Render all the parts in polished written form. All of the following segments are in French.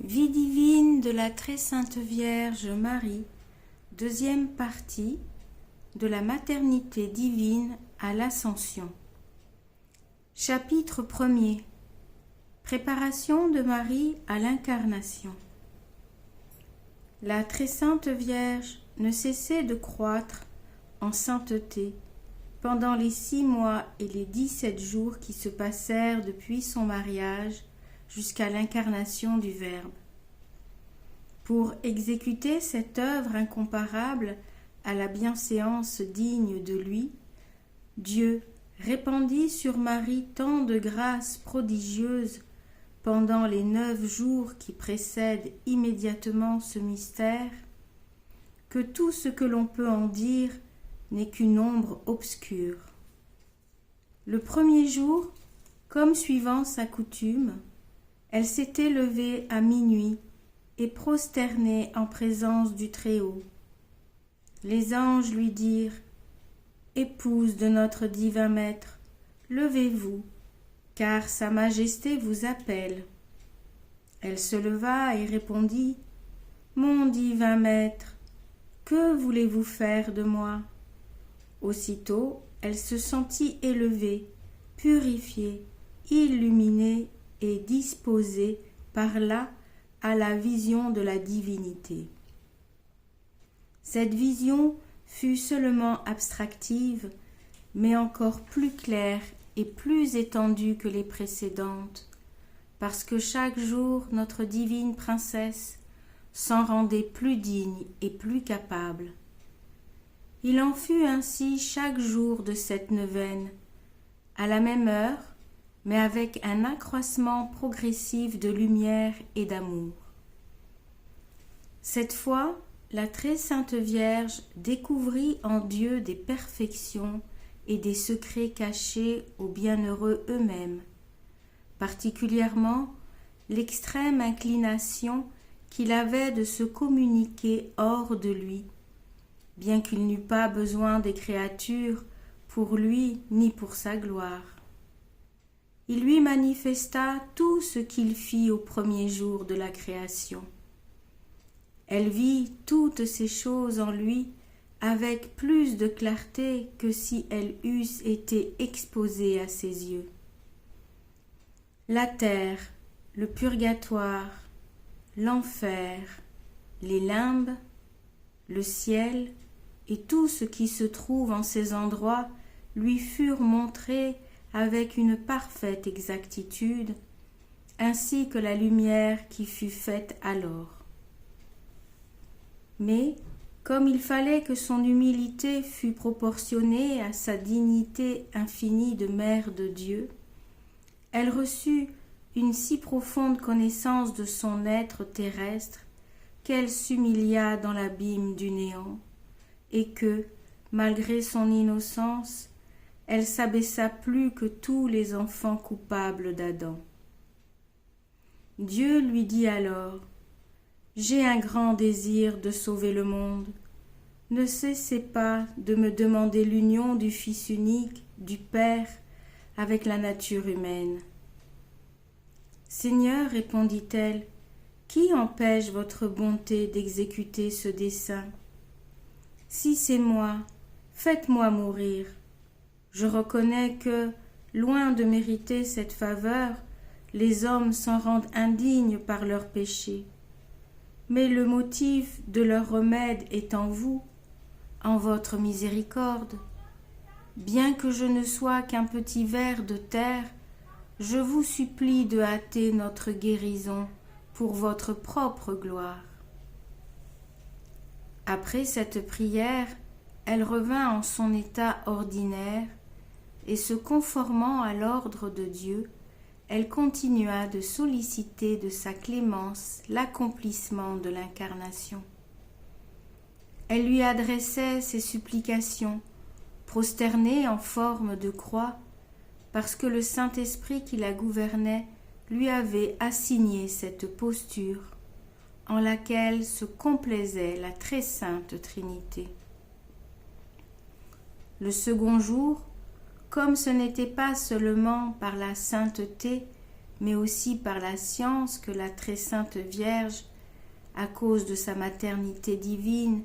Vie divine de la très sainte Vierge Marie, deuxième partie, de la maternité divine à l'Ascension. Chapitre 1er. Préparation de Marie à l'Incarnation. La très sainte Vierge ne cessait de croître en sainteté pendant les 6 mois et les 17 jours qui se passèrent depuis son mariage jusqu'à l'incarnation du Verbe. Pour exécuter cette œuvre incomparable à la bienséance digne de lui, Dieu répandit sur Marie tant de grâces prodigieuses pendant les 9 jours qui précèdent immédiatement ce mystère, que tout ce que l'on peut en dire n'est qu'une ombre obscure. Le premier jour, comme suivant sa coutume, elle s'était levée à minuit et prosternée en présence du Très-Haut. Les anges lui dirent : « Épouse de notre divin Maître, levez-vous, car sa Majesté vous appelle. » Elle se leva et répondit : « Mon divin Maître, que voulez-vous faire de moi ?» Aussitôt, elle se sentit élevée, purifiée, illuminée et disposée par là à la vision de la divinité. Cette vision fut seulement abstractive, mais encore plus claire et plus étendue que les précédentes, parce que chaque jour notre divine princesse s'en rendait plus digne et plus capable. Il en fut ainsi chaque jour de cette neuvaine, à la même heure, mais avec un accroissement progressif de lumière et d'amour. Cette fois, la très sainte Vierge découvrit en Dieu des perfections et des secrets cachés aux bienheureux eux-mêmes, particulièrement l'extrême inclination qu'il avait de se communiquer hors de lui, bien qu'il n'eût pas besoin des créatures pour lui ni pour sa gloire. Il lui manifesta tout ce qu'il fit au premier jour de la création. Elle vit toutes ces choses en lui avec plus de clarté que si elles eussent été exposées à ses yeux. La terre, le purgatoire, l'enfer, les limbes, le ciel et tout ce qui se trouve en ces endroits lui furent montrés avec une parfaite exactitude, ainsi que la lumière qui fut faite alors. Mais, comme il fallait que son humilité fût proportionnée à sa dignité infinie de mère de Dieu, elle reçut une si profonde connaissance de son être terrestre qu'elle s'humilia dans l'abîme du néant, et que, malgré son innocence, elle s'abaissa plus que tous les enfants coupables d'Adam. Dieu lui dit alors : « J'ai un grand désir de sauver le monde. Ne cessez pas de me demander l'union du Fils unique, du Père, avec la nature humaine. » « Seigneur, répondit-elle, qui empêche votre bonté d'exécuter ce dessein ? Si c'est moi, faites-moi mourir. Je reconnais que, loin de mériter cette faveur, les hommes s'en rendent indignes par leurs péchés. Mais le motif de leur remède est en vous, en votre miséricorde. Bien que je ne sois qu'un petit ver de terre, je vous supplie de hâter notre guérison pour votre propre gloire. » Après cette prière, elle revint en son état ordinaire, et se conformant à l'ordre de Dieu, elle continua de solliciter de sa clémence l'accomplissement de l'incarnation. Elle lui adressait ses supplications, prosternée en forme de croix, parce que le Saint-Esprit qui la gouvernait lui avait assigné cette posture, en laquelle se complaisait la très sainte Trinité. Le second jour, comme ce n'était pas seulement par la sainteté, mais aussi par la science que la très sainte Vierge, à cause de sa maternité divine,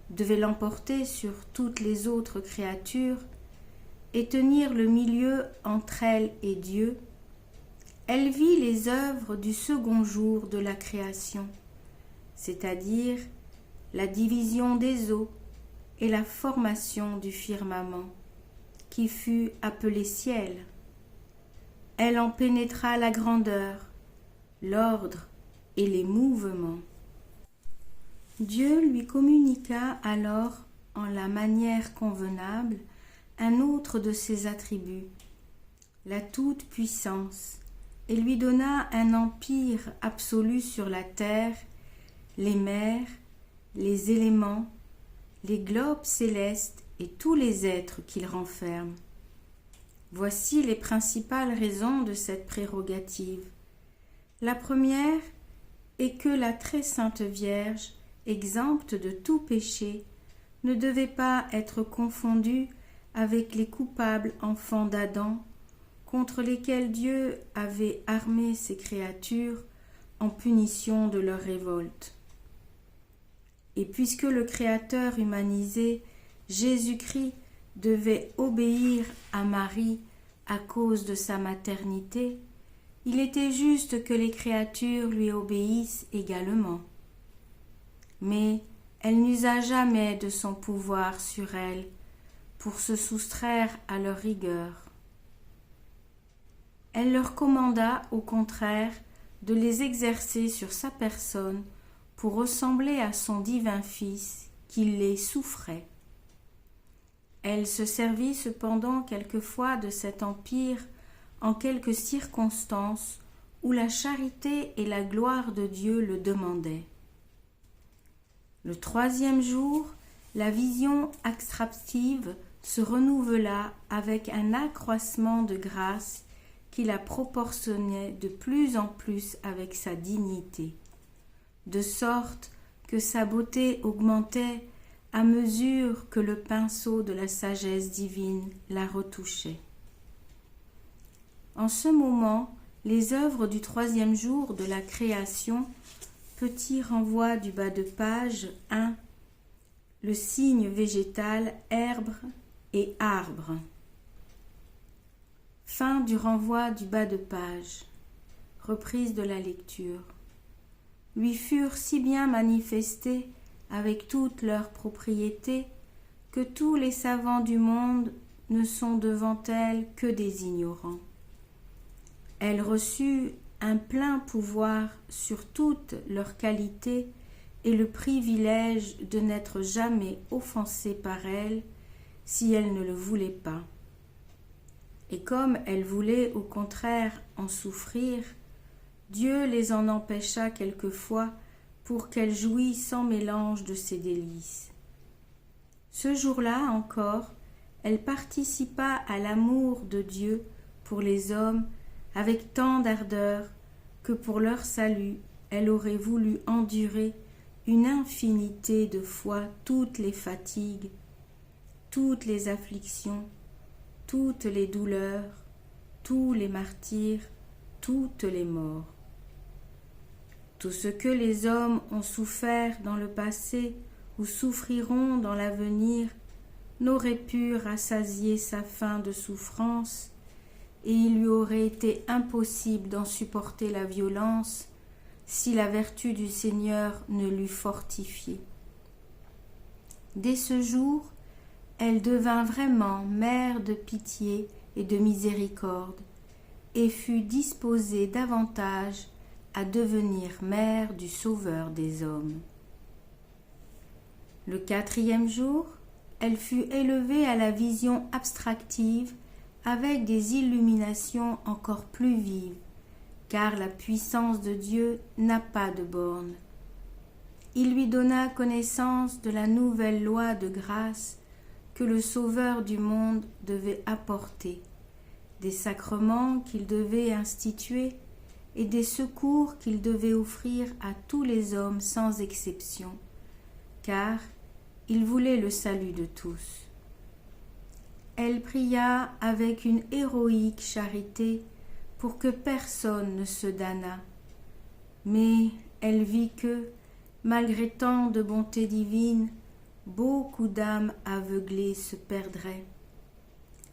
devait l'emporter sur toutes les autres créatures et tenir le milieu entre elle et Dieu, elle vit les œuvres du second jour de la création, c'est-à-dire la division des eaux et la formation du firmament, qui fut appelé ciel. Elle en pénétra la grandeur, l'ordre et les mouvements. Dieu lui communiqua alors, en la manière convenable, un autre de ses attributs, la toute-puissance, et lui donna un empire absolu sur la terre, les mers, les éléments, les globes célestes et tous les êtres qu'il renferme. Voici les principales raisons de cette prérogative. La première est que la très sainte Vierge, exempte de tout péché, ne devait pas être confondue avec les coupables enfants d'Adam, contre lesquels Dieu avait armé ses créatures en punition de leur révolte. Et puisque le Créateur humanisé, Jésus-Christ, devait obéir à Marie à cause de sa maternité, il était juste que les créatures lui obéissent également. Mais elle n'usa jamais de son pouvoir sur elles pour se soustraire à leur rigueur. Elle leur commanda, au contraire, de les exercer sur sa personne pour ressembler à son divin Fils qui les souffrait. Elle se servit cependant quelquefois de cet empire en quelques circonstances où la charité et la gloire de Dieu le demandaient. Le troisième jour, la vision abstractive se renouvela avec un accroissement de grâce qui la proportionnait de plus en plus avec sa dignité, de sorte que sa beauté augmentait à mesure que le pinceau de la sagesse divine la retouchait. En ce moment, les œuvres du troisième jour de la création, petit renvoi du bas de page 1, le signe végétal herbe et arbre. Fin du renvoi du bas de page. Reprise de la lecture. Lui furent si bien manifestées avec toutes leurs propriétés que tous les savants du monde ne sont devant elle que des ignorants. Elle reçut un plein pouvoir sur toutes leurs qualités et le privilège de n'être jamais offensée par elle si elle ne le voulait pas. Et comme elle voulait au contraire en souffrir, Dieu les en empêcha quelquefois pour qu'elle jouît sans mélange de ses délices. Ce jour-là encore, elle participa à l'amour de Dieu pour les hommes avec tant d'ardeur que pour leur salut elle aurait voulu endurer une infinité de fois toutes les fatigues, toutes les afflictions, toutes les douleurs, tous les martyrs, toutes les morts. Tout ce que les hommes ont souffert dans le passé ou souffriront dans l'avenir n'aurait pu rassasier sa faim de souffrance, et il lui aurait été impossible d'en supporter la violence si la vertu du Seigneur ne l'eût fortifiée. Dès ce jour, elle devint vraiment mère de pitié et de miséricorde, et fut disposée davantage à devenir mère du Sauveur des hommes. Le quatrième jour, elle fut élevée à la vision abstractive avec des illuminations encore plus vives, car la puissance de Dieu n'a pas de borne. Il lui donna connaissance de la nouvelle loi de grâce que le Sauveur du monde devait apporter, des sacrements qu'il devait instituer et des secours qu'il devait offrir à tous les hommes sans exception, car il voulait le salut de tous. Elle pria avec une héroïque charité pour que personne ne se damnât. Mais elle vit que, malgré tant de bonté divine, beaucoup d'âmes aveuglées se perdraient.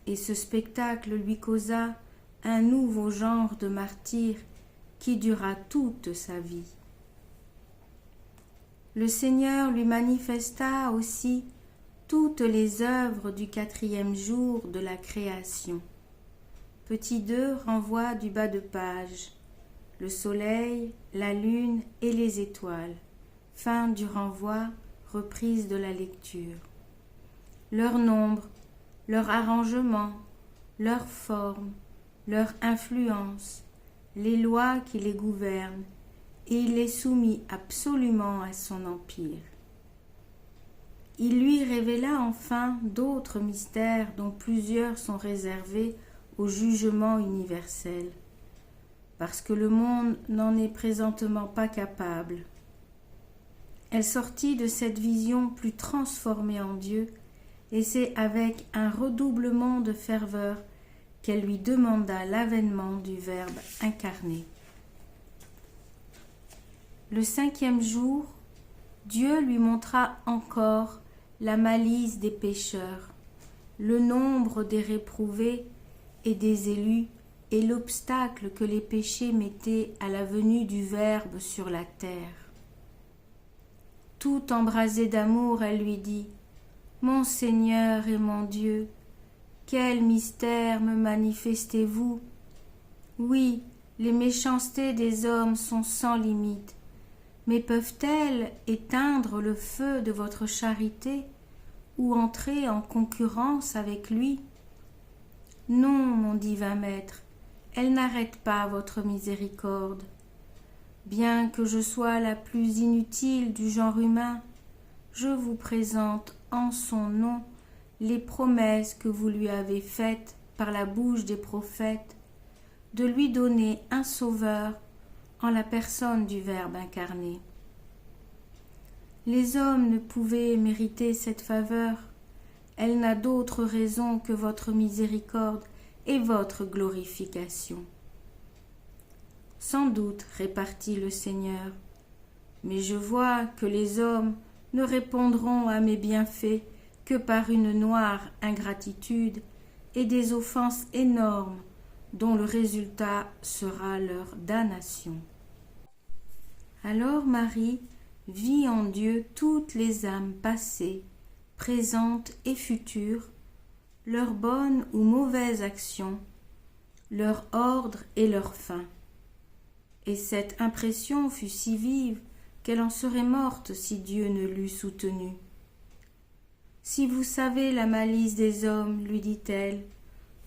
Et ce spectacle lui causa un nouveau genre de martyre qui dura toute sa vie. Le Seigneur lui manifesta aussi toutes les œuvres du 4e jour de la création. Petit 2 renvoie du bas de page le soleil, la lune et les étoiles. Fin du renvoi, reprise de la lecture. Leur nombre, leur arrangement, leur forme, leur influence, les lois qui les gouvernent, et il est soumis absolument à son empire. Il lui révéla enfin d'autres mystères dont plusieurs sont réservés au jugement universel, parce que le monde n'en est présentement pas capable. Elle sortit de cette vision plus transformée en Dieu, et c'est avec un redoublement de ferveur qu'elle lui demanda l'avènement du Verbe incarné. Le 5e jour, Dieu lui montra encore la malice des pécheurs, le nombre des réprouvés et des élus, et l'obstacle que les péchés mettaient à la venue du Verbe sur la terre. Tout embrasée d'amour, elle lui dit : « Mon Seigneur et mon Dieu, quel mystère me manifestez-vous ? Oui, les méchancetés des hommes sont sans limite, mais peuvent-elles éteindre le feu de votre charité ou entrer en concurrence avec lui ? Non, mon divin Maître, elle n'arrête pas votre miséricorde. Bien que je sois la plus inutile du genre humain, je vous présente en son nom les promesses que vous lui avez faites par la bouche des prophètes, de lui donner un sauveur en la personne du Verbe incarné. Les hommes ne pouvaient mériter cette faveur, elle n'a d'autre raison que votre miséricorde et votre glorification. Sans doute, répartit le Seigneur, mais je vois que les hommes ne répondront à mes bienfaits que par une noire ingratitude et des offenses énormes dont le résultat sera leur damnation. Alors Marie vit en Dieu toutes les âmes passées, présentes et futures, leurs bonnes ou mauvaises actions, leur ordre et leur fin. Et cette impression fut si vive qu'elle en serait morte si Dieu ne l'eût soutenue. Si vous savez la malice des hommes, lui dit-elle,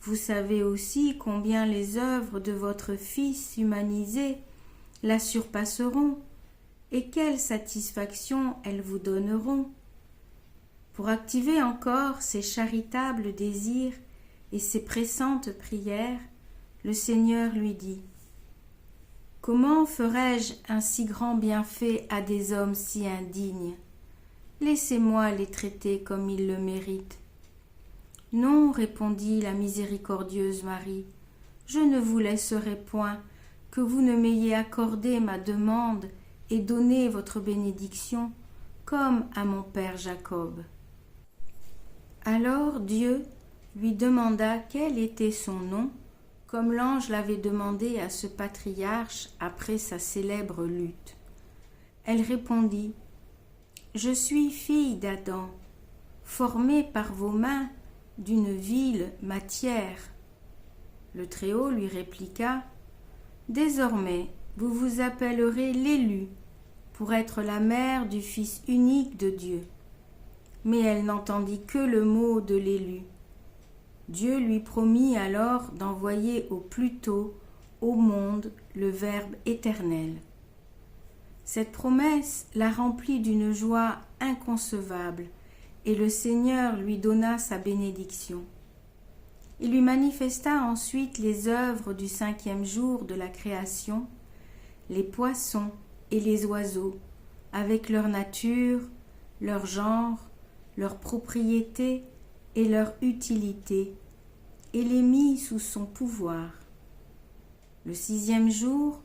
vous savez aussi combien les œuvres de votre Fils humanisé la surpasseront, et quelle satisfaction elles vous donneront. Pour activer encore ces charitables désirs et ces pressantes prières, le Seigneur lui dit : « Comment ferais-je un si grand bienfait à des hommes si indignes ? Laissez-moi les traiter comme ils le méritent. » « Non, répondit la miséricordieuse Marie, je ne vous laisserai point que vous ne m'ayez accordé ma demande et donné votre bénédiction, comme à mon père Jacob. » Alors Dieu lui demanda quel était son nom, comme l'ange l'avait demandé à ce patriarche après sa célèbre lutte. Elle répondit : « Je suis fille d'Adam, formée par vos mains d'une vile matière. » Le Très-Haut lui répliqua : « Désormais, vous vous appellerez l'élu, pour être la mère du Fils unique de Dieu. » Mais elle n'entendit que le mot de l'élu. Dieu lui promit alors d'envoyer au plus tôt au monde le Verbe éternel. Cette promesse la remplit d'une joie inconcevable, et le Seigneur lui donna sa bénédiction. Il lui manifesta ensuite les œuvres du 5e jour de la création, les poissons et les oiseaux, avec leur nature, leur genre, leur propriété et leur utilité, et les mit sous son pouvoir. Le 6e jour,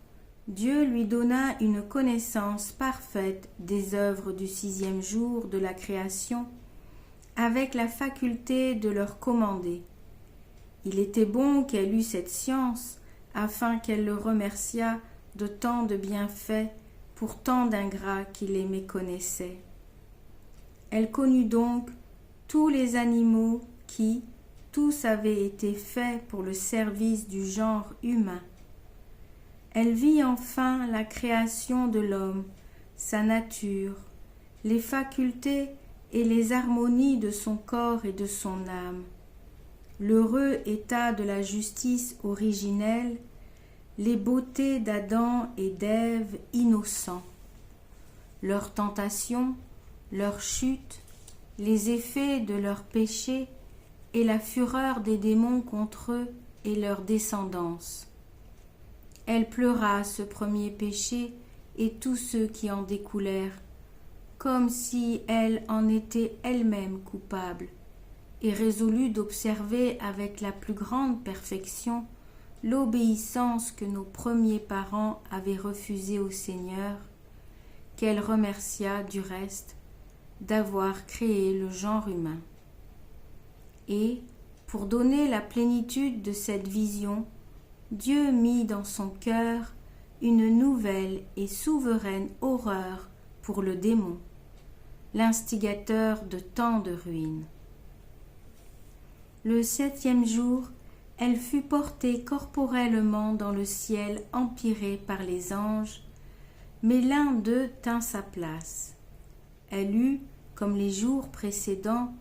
Dieu lui donna une connaissance parfaite des œuvres du 6e jour de la création, avec la faculté de leur commander. Il était bon qu'elle eût cette science, afin qu'elle le remerciât de tant de bienfaits pour tant d'ingrats qui les méconnaissaient. Elle connut donc tous les animaux qui, tous avaient été faits pour le service du genre humain. Elle vit enfin la création de l'homme, sa nature, les facultés et les harmonies de son corps et de son âme, l'heureux état de la justice originelle, les beautés d'Adam et d'Ève innocents, leurs tentations, leur chute, les effets de leurs péchés et la fureur des démons contre eux et leur descendance. Elle pleura ce premier péché et tous ceux qui en découlèrent, comme si elle en était elle-même coupable, et résolut d'observer avec la plus grande perfection l'obéissance que nos premiers parents avaient refusée au Seigneur, qu'elle remercia du reste d'avoir créé le genre humain. Et, pour donner la plénitude de cette vision, Dieu mit dans son cœur une nouvelle et souveraine horreur pour le démon, l'instigateur de tant de ruines. Le 7e jour, elle fut portée corporellement dans le ciel empyré par les anges, mais l'un d'eux tint sa place. Elle eut, comme les jours précédents,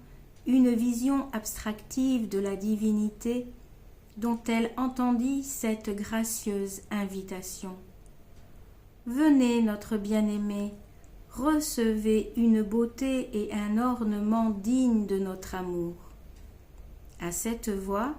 une vision abstractive de la divinité dont elle entendit cette gracieuse invitation. « Venez, notre bien-aimé, recevez une beauté et un ornement dignes de notre amour. » À cette voix,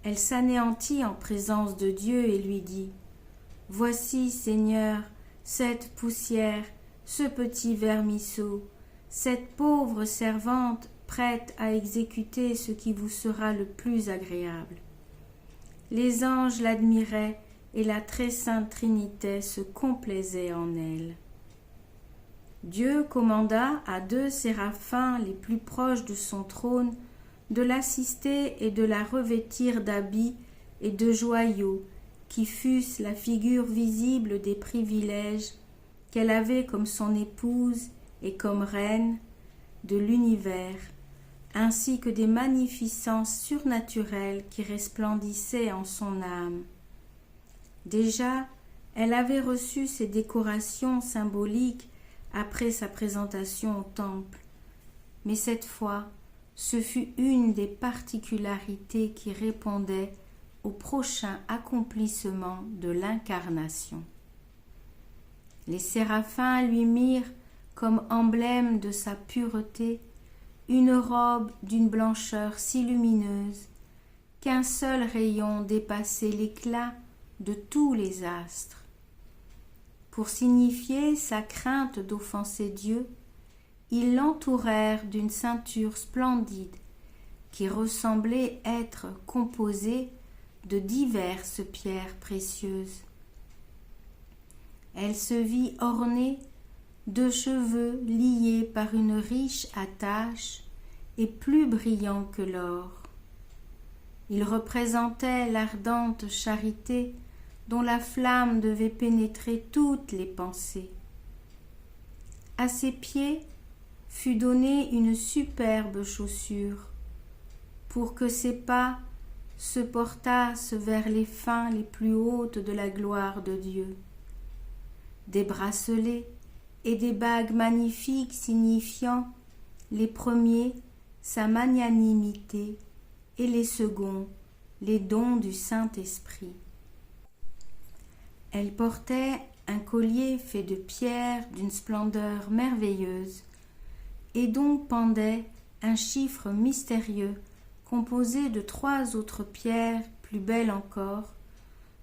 elle s'anéantit en présence de Dieu et lui dit : « Voici, Seigneur, cette poussière, ce petit vermisseau, cette pauvre servante prête à exécuter ce qui vous sera le plus agréable. » Les anges l'admiraient et la très sainte Trinité se complaisait en elle. Dieu commanda à 2 séraphins les plus proches de son trône de l'assister et de la revêtir d'habits et de joyaux qui fussent la figure visible des privilèges qu'elle avait comme son épouse et comme reine de l'univers, ainsi que des magnificences surnaturelles qui resplendissaient en son âme. Déjà, elle avait reçu ces décorations symboliques après sa présentation au temple, mais cette fois, ce fut une des particularités qui répondait au prochain accomplissement de l'incarnation. Les séraphins lui mirent, comme emblème de sa pureté, une robe d'une blancheur si lumineuse qu'un seul rayon dépassait l'éclat de tous les astres. Pour signifier sa crainte d'offenser Dieu, ils l'entourèrent d'une ceinture splendide qui ressemblait être composée de diverses pierres précieuses. Elle se vit ornée de cheveux liés par une riche attache et plus brillants que l'or. Ils représentaient l'ardente charité dont la flamme devait pénétrer toutes les pensées. À ses pieds fut donnée une superbe chaussure pour que ses pas se portassent vers les fins les plus hautes de la gloire de Dieu. Des bracelets et des bagues magnifiques signifiant, les premiers, sa magnanimité et les seconds, les dons du Saint-Esprit. Elle portait un collier fait de pierres d'une splendeur merveilleuse et dont pendait un chiffre mystérieux composé de 3 autres pierres plus belles encore,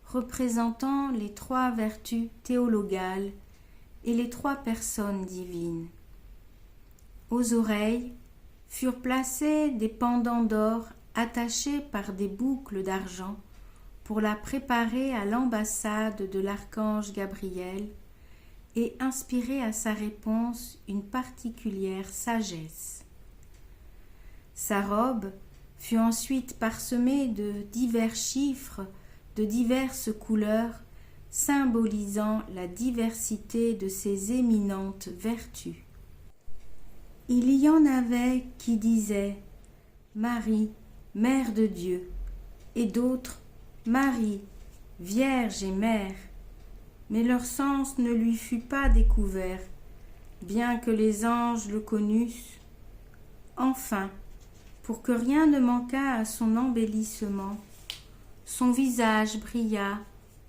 représentant les 3 vertus théologales et les 3 personnes divines. Aux oreilles furent placés des pendants d'or attachés par des boucles d'argent pour la préparer à l'ambassade de l'archange Gabriel et inspirer à sa réponse une particulière sagesse. Sa robe fut ensuite parsemée de divers chiffres de diverses couleurs, symbolisant la diversité de ses éminentes vertus. Il y en avait qui disaient « Marie, Mère de Dieu » et d'autres « Marie, Vierge et Mère », mais leur sens ne lui fut pas découvert, bien que les anges le connussent. Enfin, pour que rien ne manquât à son embellissement, son visage brilla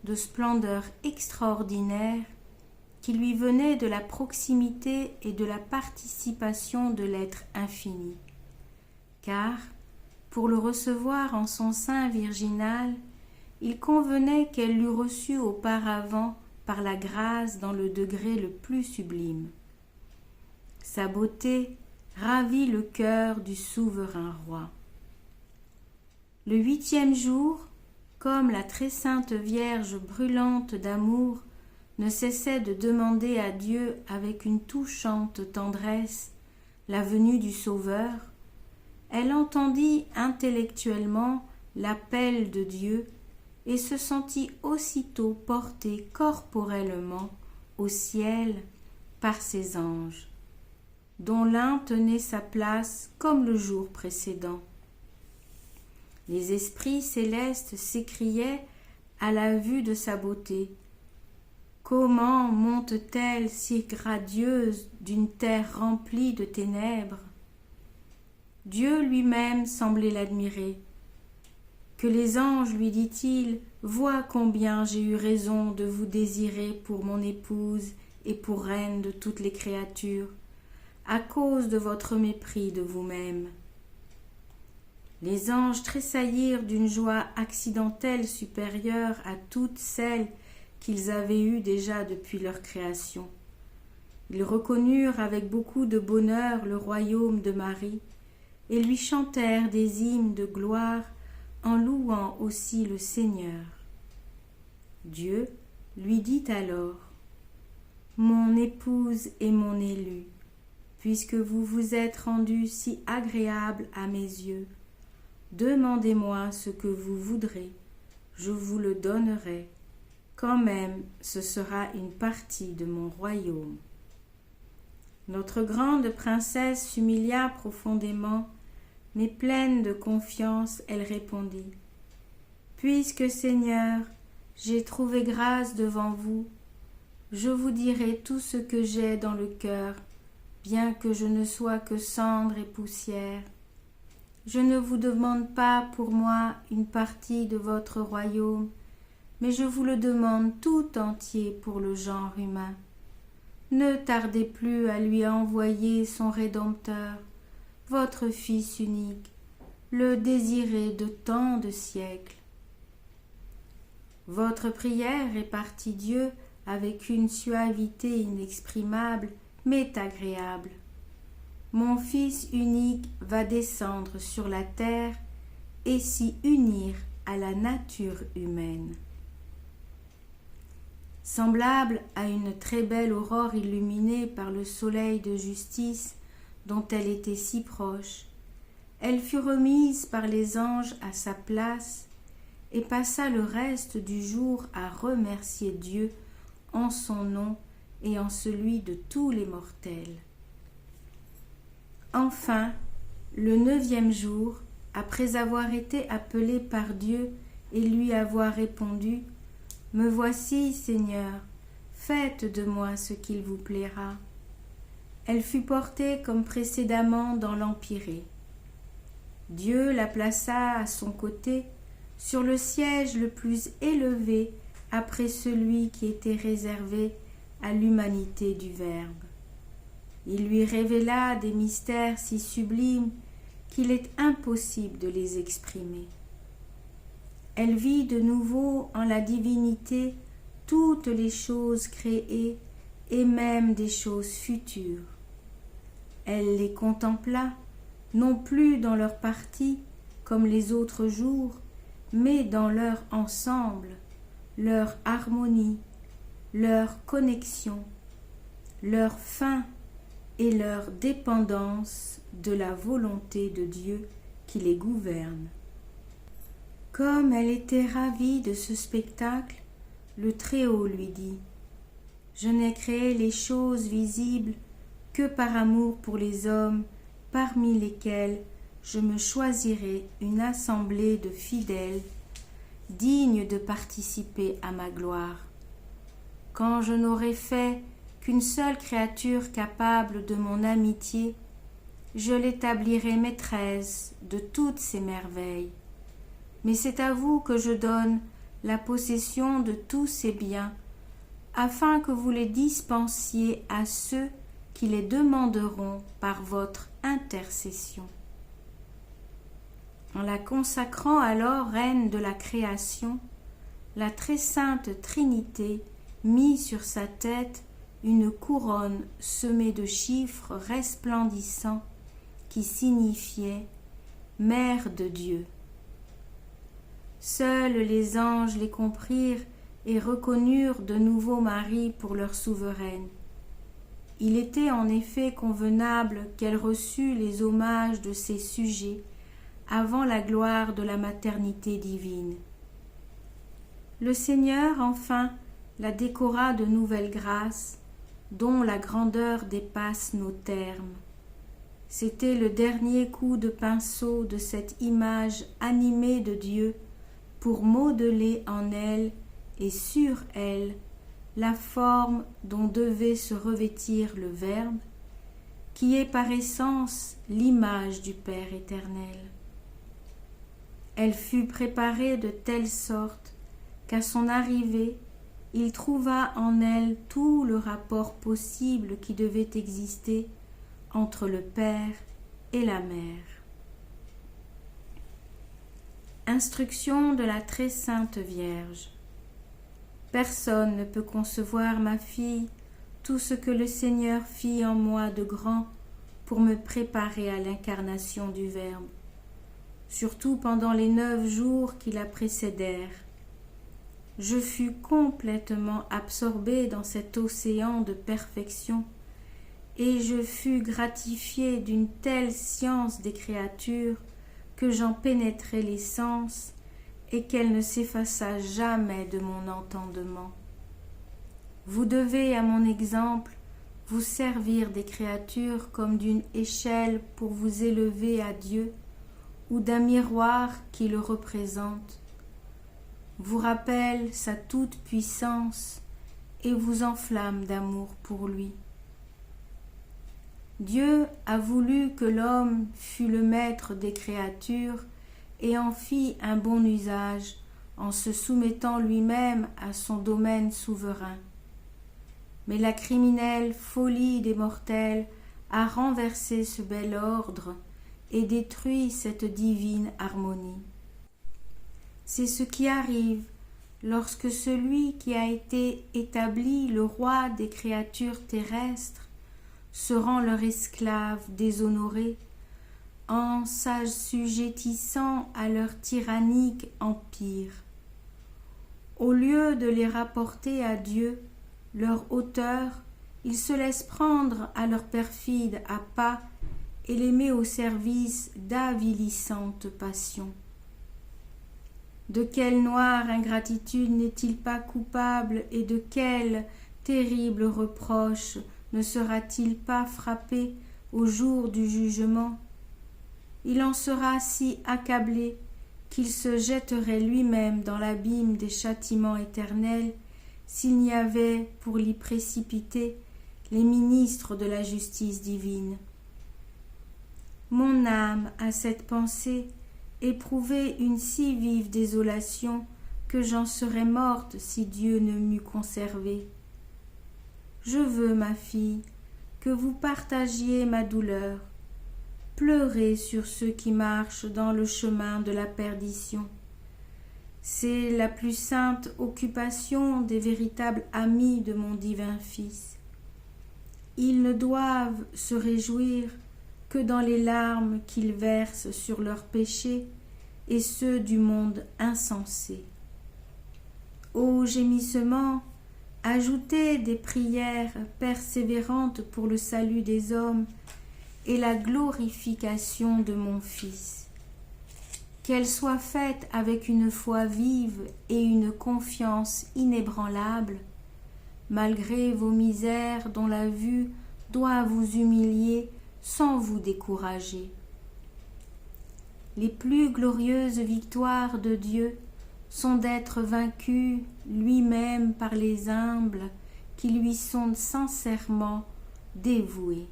de splendeur extraordinaire qui lui venait de la proximité et de la participation de l'être infini. Car, pour le recevoir en son sein virginal, il convenait qu'elle l'eût reçu auparavant par la grâce dans le degré le plus sublime. Sa beauté ravit le cœur du souverain roi. Le 8e jour, comme la très sainte Vierge brûlante d'amour ne cessait de demander à Dieu avec une touchante tendresse la venue du Sauveur, elle entendit intellectuellement l'appel de Dieu et se sentit aussitôt portée corporellement au ciel par ses anges, dont l'un tenait sa place comme le jour précédent. Les esprits célestes s'écriaient à la vue de sa beauté. Comment monte-t-elle si radieuse d'une terre remplie de ténèbres? Dieu lui-même semblait l'admirer. Que les anges, lui dit-il, voient combien j'ai eu raison de vous désirer pour mon épouse et pour reine de toutes les créatures, à cause de votre mépris de vous-même. Les anges tressaillirent d'une joie accidentelle supérieure à toutes celles qu'ils avaient eues déjà depuis leur création. Ils reconnurent avec beaucoup de bonheur le royaume de Marie et lui chantèrent des hymnes de gloire en louant aussi le Seigneur. Dieu lui dit alors « Mon épouse et mon élue, puisque vous vous êtes rendue si agréable à mes yeux, demandez-moi ce que vous voudrez, je vous le donnerai, quand même ce sera une partie de mon royaume. » Notre grande princesse s'humilia profondément, mais pleine de confiance, elle répondit « Puisque, Seigneur, j'ai trouvé grâce devant vous, je vous dirai tout ce que j'ai dans le cœur, bien que je ne sois que cendre et poussière. Je ne vous demande pas pour moi une partie de votre royaume, mais je vous le demande tout entier pour le genre humain. Ne tardez plus à lui envoyer son Rédempteur, votre Fils unique, le désiré de tant de siècles. Votre prière répartit Dieu avec une suavité inexprimable, mais agréable. Mon Fils unique va descendre sur la terre et s'y unir à la nature humaine. Semblable à une très belle aurore illuminée par le soleil de justice dont elle était si proche, elle fut remise par les anges à sa place et passa le reste du jour à remercier Dieu en son nom et en celui de tous les mortels. Enfin, le 9e jour, après avoir été appelée par Dieu et lui avoir répondu « Me voici, Seigneur, faites de moi ce qu'il vous plaira », elle fut portée comme précédemment dans l'empyrée. Dieu la plaça à son côté, sur le siège le plus élevé après celui qui était réservé à l'humanité du Verbe. Il lui révéla des mystères si sublimes qu'il est impossible de les exprimer. Elle vit de nouveau en la divinité toutes les choses créées et même des choses futures. Elle les contempla, non plus dans leur partie, comme les autres jours, mais dans leur ensemble, leur harmonie, leur connexion, leur fin et leur dépendance de la volonté de Dieu qui les gouverne. Comme elle était ravie de ce spectacle, le Très-Haut lui dit : « Je n'ai créé les choses visibles que par amour pour les hommes, parmi lesquels je me choisirai une assemblée de fidèles, dignes de participer à ma gloire. Quand je n'aurai fait qu'une seule créature capable de mon amitié, je l'établirai maîtresse de toutes ces merveilles. Mais c'est à vous que je donne la possession de tous ces biens, afin que vous les dispensiez à ceux qui les demanderont par votre intercession. » En la consacrant alors reine de la création, la très sainte Trinité mit sur sa tête une couronne semée de chiffres resplendissants qui signifiaient « Mère de Dieu ». Seuls les anges les comprirent et reconnurent de nouveau Marie pour leur souveraine. Il était en effet convenable qu'elle reçût les hommages de ses sujets avant la gloire de la maternité divine. Le Seigneur, enfin, la décora de nouvelles grâces, dont la grandeur dépasse nos termes. C'était le dernier coup de pinceau de cette image animée de Dieu pour modeler en elle et sur elle la forme dont devait se revêtir le Verbe, qui est par essence l'image du Père éternel. Elle fut préparée de telle sorte qu'à son arrivée, il trouva en elle tout le rapport possible qui devait exister entre le Père et la Mère. Instruction de la très sainte Vierge. Personne ne peut concevoir, ma fille, tout ce que le Seigneur fit en moi de grand pour me préparer à l'incarnation du Verbe, surtout pendant les 9 jours qui la précédèrent. Je fus complètement absorbée dans cet océan de perfection, et je fus gratifiée d'une telle science des créatures que j'en pénétrai les sens et qu'elle ne s'effaça jamais de mon entendement. Vous devez, à mon exemple, vous servir des créatures comme d'une échelle pour vous élever à Dieu ou d'un miroir qui le représente, vous rappelle sa toute-puissance et vous enflamme d'amour pour lui. Dieu a voulu que l'homme fût le maître des créatures et en fit un bon usage en se soumettant lui-même à son domaine souverain. Mais la criminelle folie des mortels a renversé ce bel ordre et détruit cette divine harmonie. C'est ce qui arrive lorsque celui qui a été établi le roi des créatures terrestres se rend leur esclave déshonoré en s'assujettissant à leur tyrannique empire. Au lieu de les rapporter à Dieu, leur auteur, il se laisse prendre à leur perfide appât et les met au service d'avilissantes passions. De quelle noire ingratitude n'est-il pas coupable et de quel terrible reproche ne sera-t-il pas frappé au jour du jugement? Il en sera si accablé qu'il se jetterait lui-même dans l'abîme des châtiments éternels s'il n'y avait pour l'y précipiter les ministres de la justice divine. Mon âme, à cette pensée, éprouvait une si vive désolation que j'en serais morte si Dieu ne m'eût conservée. Je veux, ma fille, que vous partagiez ma douleur. Pleurez sur ceux qui marchent dans le chemin de la perdition. C'est la plus sainte occupation des véritables amis de mon divin Fils. Ils ne doivent se réjouir que dans les larmes qu'ils versent sur leurs péchés et ceux du monde insensé. Ô gémissements, ajoutez des prières persévérantes pour le salut des hommes et la glorification de mon Fils. Qu'elle soit faite avec une foi vive et une confiance inébranlable, malgré vos misères dont la vue doit vous humilier sans vous décourager. Les plus glorieuses victoires de Dieu sont d'être vaincu lui-même par les humbles qui lui sont sincèrement dévoués.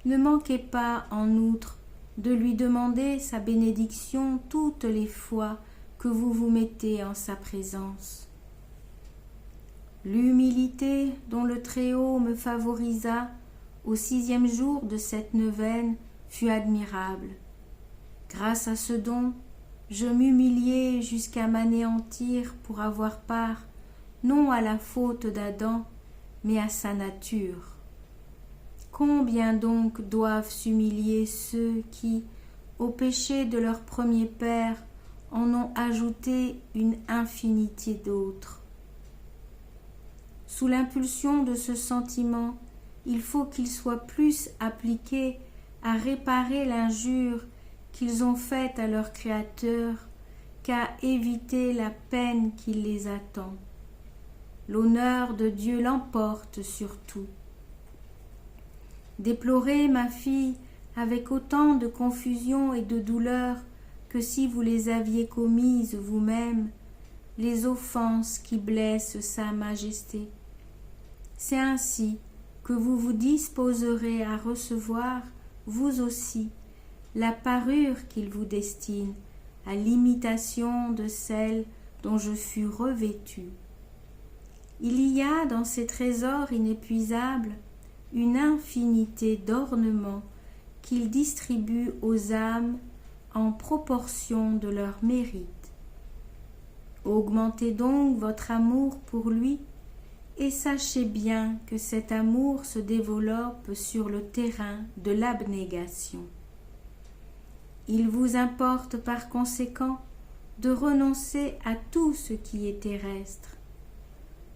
Ne manquez pas, en outre, de lui demander sa bénédiction toutes les fois que vous vous mettez en sa présence. L'humilité dont le Très-Haut me favorisa au 6e jour de cette neuvaine fut admirable. Grâce à ce don, je m'humiliai jusqu'à m'anéantir pour avoir part, non à la faute d'Adam, mais à sa nature. Combien donc doivent s'humilier ceux qui, au péché de leur premier père, en ont ajouté une infinité d'autres. Sous l'impulsion de ce sentiment, il faut qu'ils soient plus appliqués à réparer l'injure qu'ils ont faite à leur Créateur qu'à éviter la peine qui les attend. L'honneur de Dieu l'emporte sur tout. Déplorez, ma fille, avec autant de confusion et de douleur que si vous les aviez commises vous-même, les offenses qui blessent sa majesté. C'est ainsi que vous vous disposerez à recevoir, vous aussi, la parure qu'il vous destine, à l'imitation de celle dont je fus revêtue. Il y a dans ces trésors inépuisables une infinité d'ornements qu'il distribue aux âmes en proportion de leur mérite. Augmentez donc votre amour pour lui et sachez bien que cet amour se développe sur le terrain de l'abnégation. Il vous importe par conséquent de renoncer à tout ce qui est terrestre.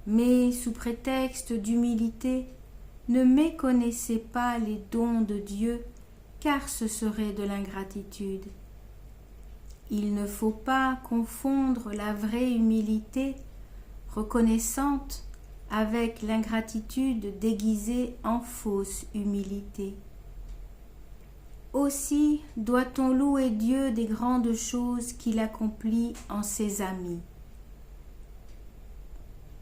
Mais sous prétexte d'humilité, ne méconnaissez pas les dons de Dieu, car ce serait de l'ingratitude. Il ne faut pas confondre la vraie humilité reconnaissante avec l'ingratitude déguisée en fausse humilité. Aussi doit-on louer Dieu des grandes choses qu'il accomplit en ses amis.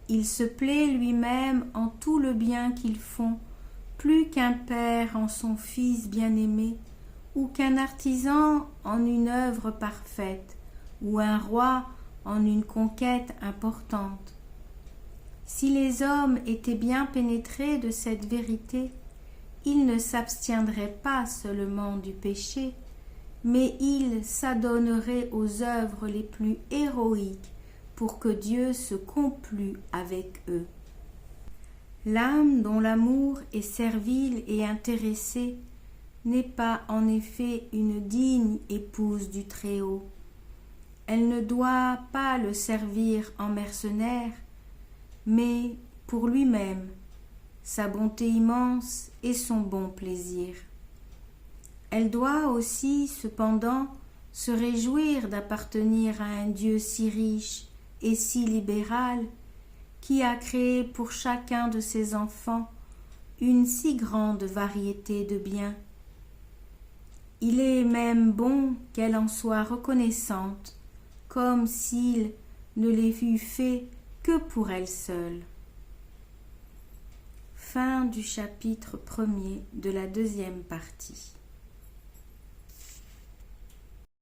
Il se plaît lui-même en tout le bien qu'ils font, plus qu'un père en son fils bien-aimé, ou qu'un artisan en une œuvre parfaite, ou un roi en une conquête importante. Si les hommes étaient bien pénétrés de cette vérité, ils ne s'abstiendraient pas seulement du péché, mais ils s'adonneraient aux œuvres les plus héroïques pour que Dieu se complût avec eux. L'âme dont l'amour est servile et intéressé n'est pas en effet une digne épouse du Très-Haut. Elle ne doit pas le servir en mercenaire, mais pour lui-même, sa bonté immense et son bon plaisir. Elle doit aussi, cependant, se réjouir d'appartenir à un Dieu si riche et si libéral, qui a créé pour chacun de ses enfants une si grande variété de biens. Il est même bon qu'elle en soit reconnaissante, comme s'il ne les eût fait que pour elle seule. Fin du chapitre 1er de la 2e partie.